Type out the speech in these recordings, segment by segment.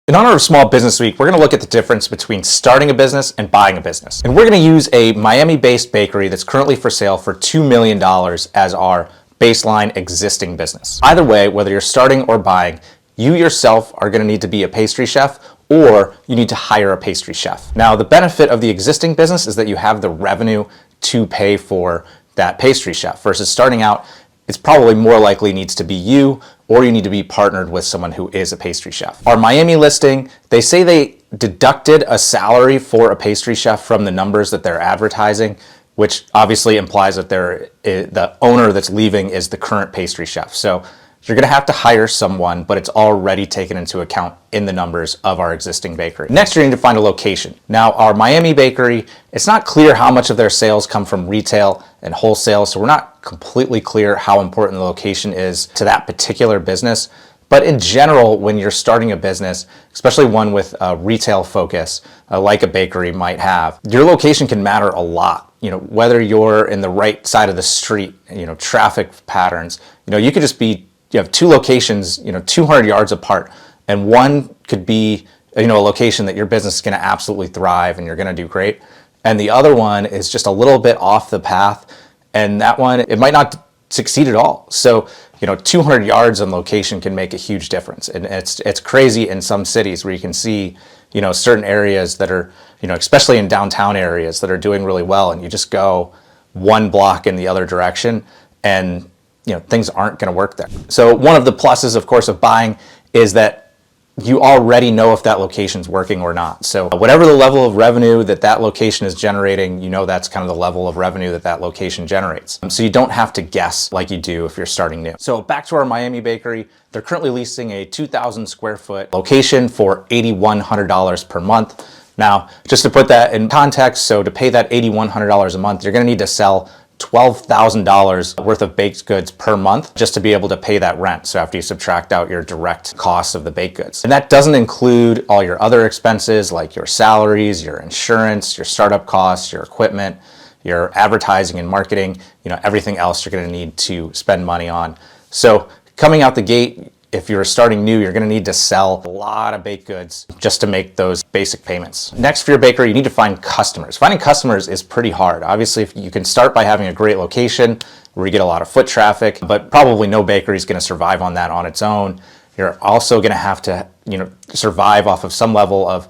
In honor of Small Business Week, we're going to look at the difference between starting a business and buying a business. And we're going to use a Miami-based bakery that's currently for sale for $2 million as our baseline existing business. Either way, whether you're starting or buying, you yourself are going to need to be a pastry chef or you need to hire a pastry chef. Now, the benefit of the existing business is that you have the revenue to pay for that pastry chef versus starting out. It's probably more likely needs to be you, or you need to be partnered with someone who is a pastry chef. Our Miami listing, they say they deducted a salary for a pastry chef from the numbers that they're advertising, which obviously implies that the owner that's leaving is the current pastry chef. So you're gonna have to hire someone, but it's already taken into account in the numbers of our existing bakery. Next, you need to find a location. Now, our Miami bakery, it's not clear how much of their sales come from retail and wholesale, so we're not completely clear how important the location is to that particular business. But in general, when you're starting a business, especially one with a retail focus, like a bakery might have, your location can matter a lot. You know, whether you're in the right side of the street, traffic patterns, you could just be, you have two locations, 200 yards apart, and one could be, a location that your business is going to absolutely thrive and you're going to do great. And the other one is just a little bit off the path, and that one, it might not succeed at all. So, 200 yards in location can make a huge difference. And it's crazy in some cities where you can see, certain areas that are, especially in downtown areas that are doing really well, and you just go one block in the other direction and things aren't going to work there. So one of the pluses, of course, of buying is that you already know if that location's working or not. So whatever the level of revenue that location is generating, that's kind of the level of revenue that location generates. So you don't have to guess like you do if you're starting new. So back to our Miami bakery, they're currently leasing a 2,000 square foot location for $8,100 per month. Now, just to put that in context, so to pay that $8,100 a month, you're going to need to sell $12,000 worth of baked goods per month just to be able to pay that rent. So after you subtract out your direct costs of the baked goods. And that doesn't include all your other expenses like your salaries, your insurance, your startup costs, your equipment, your advertising and marketing, everything else you're going to need to spend money on. So coming out the gate, if you're starting new, you're going to need to sell a lot of baked goods just to make those basic payments. Next, for your bakery, you need to find customers. Finding customers is pretty hard. Obviously, if you can start by having a great location where you get a lot of foot traffic, but probably no bakery is going to survive on that on its own. You're also going to have to, survive off of some level of,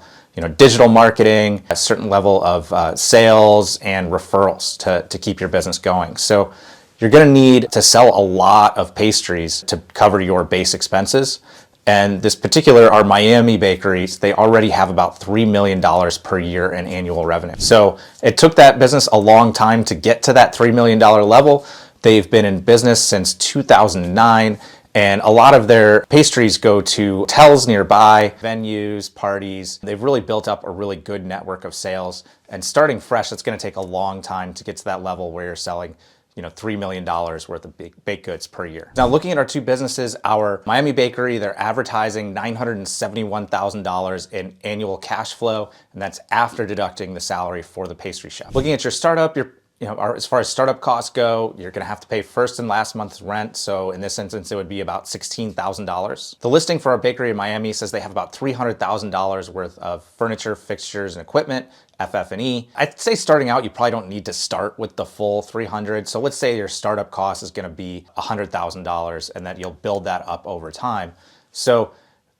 digital marketing, a certain level of sales and referrals to keep your business going. So you're going to need to sell a lot of pastries to cover your base expenses. And this particular, our Miami bakeries, they already have about $3 million per year in annual revenue. So it took that business a long time to get to that $3 million level. They've been in business since 2009. And a lot of their pastries go to hotels nearby, venues, parties. They've really built up a really good network of sales. And starting fresh, it's going to take a long time to get to that level where you're selling $3 million worth of baked goods per year. Now, looking at our two businesses, our Miami bakery, they're advertising $971,000 in annual cash flow, and that's after deducting the salary for the pastry chef. Looking at your startup, as far as startup costs go, you're going to have to pay first and last month's rent. So in this instance, it would be about $16,000. The listing for our bakery in Miami says they have about $300,000 worth of furniture, fixtures, and equipment, FF&E. I'd say starting out, you probably don't need to start with the full 300. So let's say your startup cost is going to be $100,000 and that you'll build that up over time. So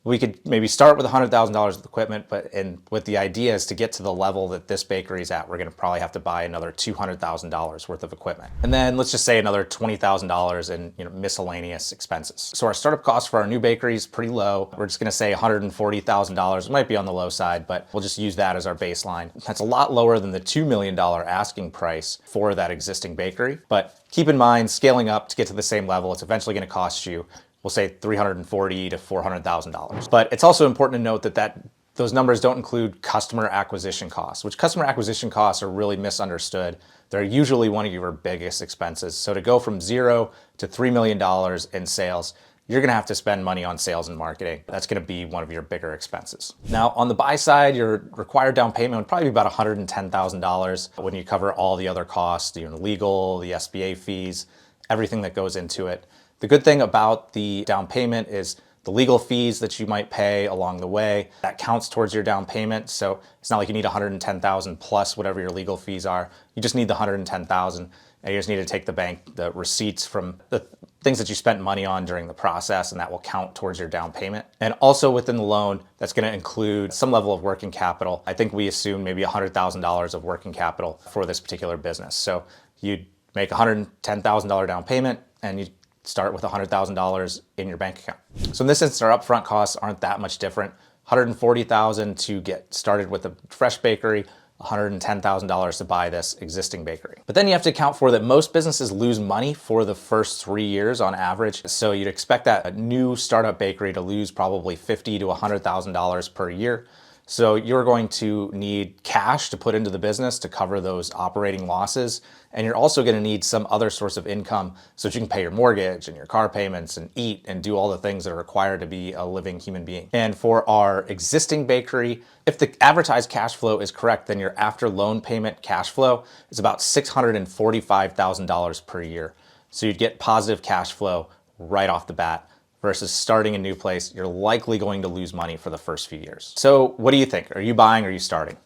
we could maybe start with $100,000 of equipment, but with the idea is to get to the level that this bakery is at, we're going to probably have to buy another $200,000 worth of equipment. And then let's just say another $20,000 in miscellaneous expenses. So our startup cost for our new bakery is pretty low. We're just going to say $140,000. It might be on the low side, but we'll just use that as our baseline. That's a lot lower than the $2 million asking price for that existing bakery. But keep in mind, scaling up to get to the same level, it's eventually going to cost you, we'll say $340,000 to $400,000. But it's also important to note that those numbers don't include customer acquisition costs, which customer acquisition costs are really misunderstood. They're usually one of your biggest expenses. So to go from 0 to $3 million in sales, you're going to have to spend money on sales and marketing. That's going to be one of your bigger expenses. Now, on the buy side, your required down payment would probably be about $110,000 when you cover all the other costs, the legal, the SBA fees, everything that goes into it. The good thing about the down payment is the legal fees that you might pay along the way. That counts towards your down payment. So it's not like you need 110,000 plus whatever your legal fees are. You just need the 110,000, and you just need to take the receipts from the things that you spent money on during the process, and that will count towards your down payment. And also within the loan, that's going to include some level of working capital. I think we assume maybe $100,000 of working capital for this particular business. So you'd make $110,000 down payment, and you start with $100,000 in your bank account. So in this instance, our upfront costs aren't that much different. $140,000 to get started with a fresh bakery, $110,000 to buy this existing bakery. But then you have to account for that most businesses lose money for the first 3 years on average. So you'd expect that a new startup bakery to lose probably $50,000 to $100,000 per year. So you're going to need cash to put into the business to cover those operating losses. And you're also going to need some other source of income so that you can pay your mortgage and your car payments and eat and do all the things that are required to be a living human being. And for our existing bakery, if the advertised cash flow is correct, then your after loan payment cash flow is about $645,000 per year. So you'd get positive cash flow right off the bat. Versus starting a new place, you're likely going to lose money for the first few years. So what do you think? Are you buying or are you starting?